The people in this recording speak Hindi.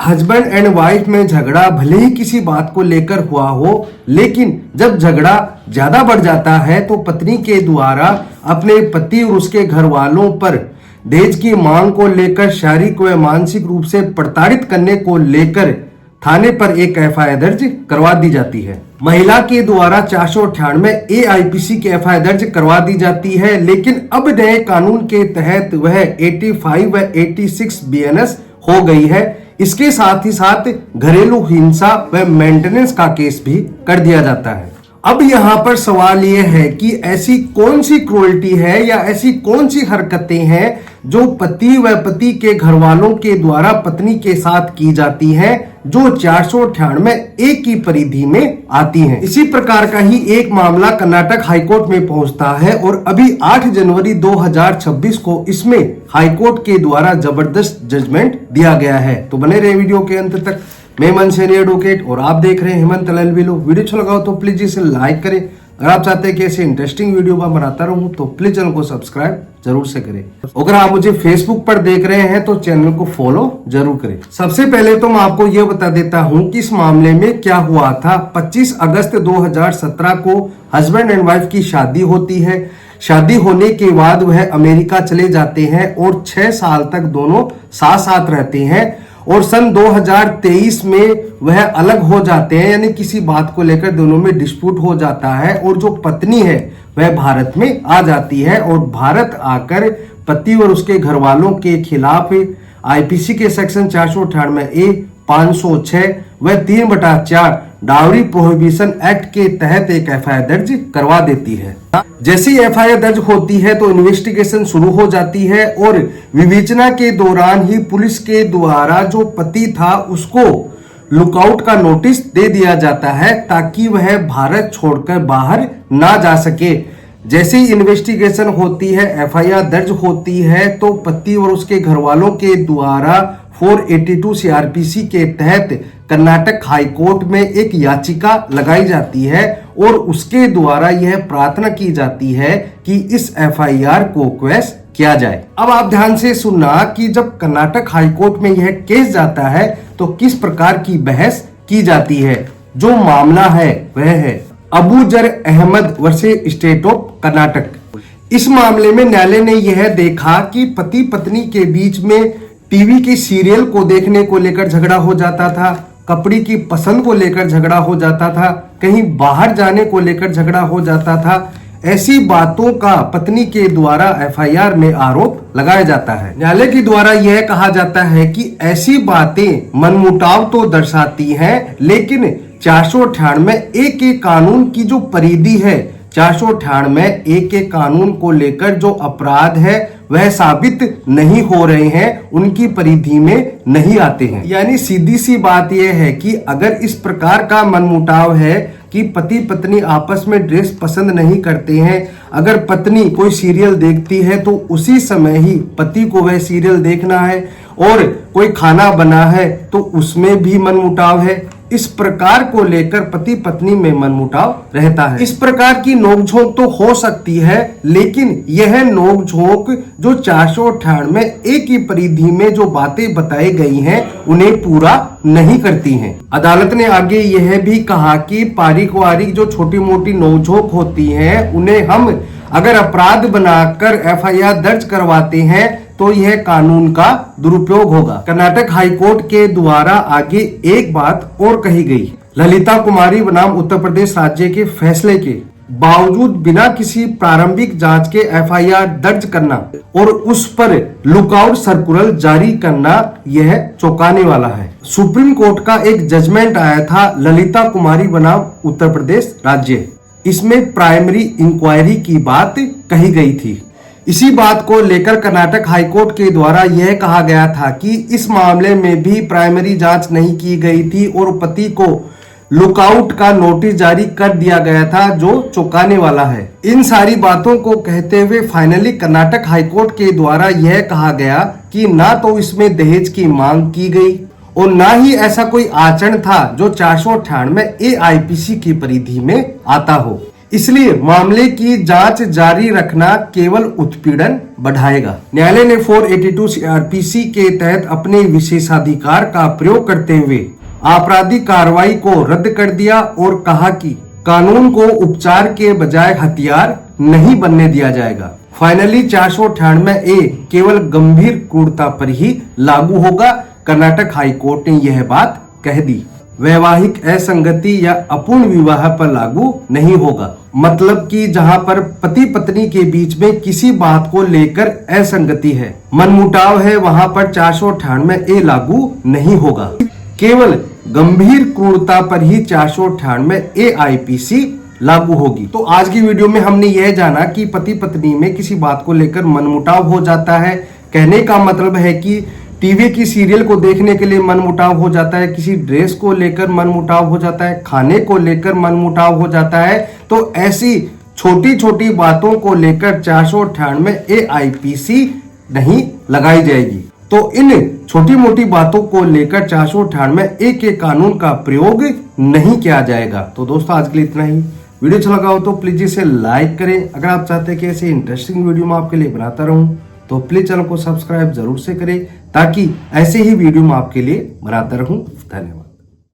हस्बैंड एंड वाइफ में झगड़ा भले ही किसी बात को लेकर हुआ हो, लेकिन जब झगड़ा ज्यादा बढ़ जाता है तो पत्नी के द्वारा अपने पति और उसके घर वालों पर दहेज की मांग को लेकर शारीरिक व मानसिक रूप से प्रताड़ित करने को लेकर थाने पर एक एफआईआर दर्ज करवा दी जाती है। महिला के द्वारा 498 AIPC की एफआईआर दर्ज करवा दी जाती है, लेकिन अब नए कानून के तहत वह 85 व 86 BNS हो गई है। इसके साथ ही साथ घरेलू हिंसा व मेंटेनेंस का केस भी कर दिया जाता है। अब यहाँ पर सवाल यह है कि ऐसी कौन सी क्रूरल्टी है या ऐसी कौन सी हरकतें हैं जो पति व पति के घर वालों के द्वारा पत्नी के साथ की जाती हैं, जो 498 की परिधि में आती हैं। इसी प्रकार का ही एक मामला कर्नाटक हाईकोर्ट में पहुंचता है और अभी 8 जनवरी 2026 को इसमें हाईकोर्ट के द्वारा जबरदस्त जजमेंट दिया गया है। तो बने रहे वीडियो के अंत तक। मैं मनसेनी एडवोकेट और आप देख रहे हैं हेमंत LLB। वीडियो अच्छा लगा हो तो प्लीज इसे लाइक करें। अगर आप चाहते हैं कि ऐसे इंटरेस्टिंग वीडियो मैं बनाता रहूं तो प्लीज चैनल को सब्सक्राइब जरूर से करें। अगर आप मुझे फेसबुक पर देख रहे हैं तो चैनल को फॉलो जरूर करें। सबसे पहले तो मैं आपको यह बता देता हूं कि इस मामले में क्या हुआ था। 25 अगस्त 2017 को हस्बैंड एंड वाइफ की शादी होती है। शादी होने के बाद वह अमेरिका चले जाते हैं और 6 साल तक दोनों साथ साथ रहते हैं और सन 2023 में वह अलग हो जाते हैं, यानी किसी बात को लेकर दोनों में डिस्प्यूट हो जाता है और जो पत्नी है वह भारत में आ जाती है और भारत आकर पति और उसके घर वालों के खिलाफ IPC के सेक्शन 498A 506 व 3/4 डावरी प्रोहिबिशन एक्ट के तहत एक एफआईआर दर्ज करवा देती है। जैसे एफआईआर दर्ज होती है तो इन्वेस्टिगेशन शुरू हो जाती है और विवेचना के दौरान ही पुलिस के द्वारा जो पति था उसको लुकआउट का नोटिस दे दिया जाता है ताकि वह भारत छोड़कर बाहर ना जा सके। जैसे ही इन्वेस्टिगेशन होती है, एफआईआर दर्ज होती है, तो पति और उसके घर वालों के द्वारा 482 CRPC के तहत कर्नाटक हाईकोर्ट में एक याचिका लगाई जाती है और उसके द्वारा यह प्रार्थना की जाती है कि इस एफआईआर को क्वेश किया जाए। अब आप ध्यान से सुनना कि जब कर्नाटक हाईकोर्ट में यह केस जाता है तो किस प्रकार की बहस की जाती है। जो मामला है वह है Abuzar Ahmed versus state of Karnataka. इस मामले में न्यायालय ने यह देखा कि पति पत्नी के बीच में टीवी के सीरियल को देखने को लेकर झगड़ा हो जाता था, कपड़े की पसंद को लेकर झगड़ा हो जाता था, कहीं बाहर जाने को लेकर झगड़ा हो जाता था। ऐसी बातों का पत्नी के द्वारा एफआईआर में आरोप लगाया जाता है। न्यायालय के द्वारा यह कहा जाता है कि ऐसी बातें मनमुटाव तो दर्शाती हैं, लेकिन 498A के कानून की जो परिधि है, 498A के कानून को लेकर जो अपराध है वह साबित नहीं हो रहे हैं, उनकी परिधि में नहीं आते हैं। यानी सीधी सी बात यह है कि अगर इस प्रकार का मनमुटाव है कि पति पत्नी आपस में ड्रेस पसंद नहीं करते हैं, अगर पत्नी कोई सीरियल देखती है तो उसी समय ही पति को वह सीरियल देखना है और कोई खाना बना है तो उसमें भी मनमुटाव है, इस प्रकार को लेकर पति पत्नी में मनमुटाव रहता है। इस प्रकार की नोकझोंक तो हो सकती है, लेकिन यह नोकझोंक जो 498A की परिधि में जो बातें बताई गई हैं उन्हें पूरा नहीं करती हैं। अदालत ने आगे यह भी कहा कि पारिवारिक जो छोटी मोटी नोकझोंक होती हैं उन्हें हम अगर अपराध बनाकर एफआईआर दर्ज करवाते हैं तो यह कानून का दुरुपयोग होगा। कर्नाटक हाईकोर्ट के द्वारा आगे एक बात और कही गई। ललिता कुमारी बनाम उत्तर प्रदेश राज्य के फैसले के बावजूद बिना किसी प्रारंभिक जांच के एफआईआर दर्ज करना और उस पर लुकआउट सर्कुलर जारी करना यह चौंकाने वाला है। सुप्रीम कोर्ट का एक जजमेंट आया था ललिता कुमारी बनाम उत्तर प्रदेश राज्य। इसमें प्राइमरी इंक्वायरी की बात कही गई थी। इसी बात को लेकर कर्नाटक हाईकोर्ट के द्वारा यह कहा गया था कि इस मामले में भी प्राइमरी जांच नहीं की गई थी और पति को लुकआउट का नोटिस जारी कर दिया गया था, जो चौंकाने वाला है। इन सारी बातों को कहते हुए फाइनली कर्नाटक हाईकोर्ट के द्वारा यह कहा गया कि ना तो इसमें दहेज की मांग की गई और ना ही ऐसा कोई आचरण था जो 498A IPC की परिधि में आता हो। इसलिए मामले की जांच जारी रखना केवल उत्पीड़न बढ़ाएगा। न्यायालय ने 482 सीआरपीसी के तहत अपने विशेषाधिकार का प्रयोग करते हुए आपराधिक कार्रवाई को रद्द कर दिया और कहा कि कानून को उपचार के बजाय हथियार नहीं बनने दिया जाएगा। फाइनली 498A केवल गंभीर क्रूरता पर ही लागू होगा। कर्नाटक हाई कोर्ट ने यह बात कह दी। वैवाहिक असंगति या अपूर्ण विवाह पर लागू नहीं होगा। मतलब कि जहां पर पति पत्नी के बीच में किसी बात को लेकर असंगति है, मनमुटाव है, वहां पर 498A लागू नहीं होगा। केवल गंभीर क्रूरता पर ही 498A IPC लागू होगी। तो आज की वीडियो में हमने यह जाना कि पति पत्नी में किसी बात को लेकर मनमुटाव हो जाता है। कहने का मतलब है कि टीवी की सीरियल को देखने के लिए मनमुटाव हो जाता है, किसी ड्रेस को लेकर मनमुटाव हो जाता है, खाने को लेकर मनमुटाव हो जाता है। तो ऐसी छोटी छोटी बातों को लेकर 498A IPC नहीं लगाई जाएगी। तो इन छोटी मोटी बातों को लेकर 498A के कानून का प्रयोग नहीं किया जाएगा। तो दोस्तों आज के लिए इतना ही। वीडियो अच्छा लगा हो तो प्लीज इसे लाइक करें। अगर आप चाहते हैं कि ऐसे इंटरेस्टिंग वीडियो मैं आपके लिए बनाता रहूं तो प्लीज चैनल को सब्सक्राइब जरूर से करें, ताकि ऐसे ही वीडियो मैं आपके लिए बनाता रहूं। धन्यवाद।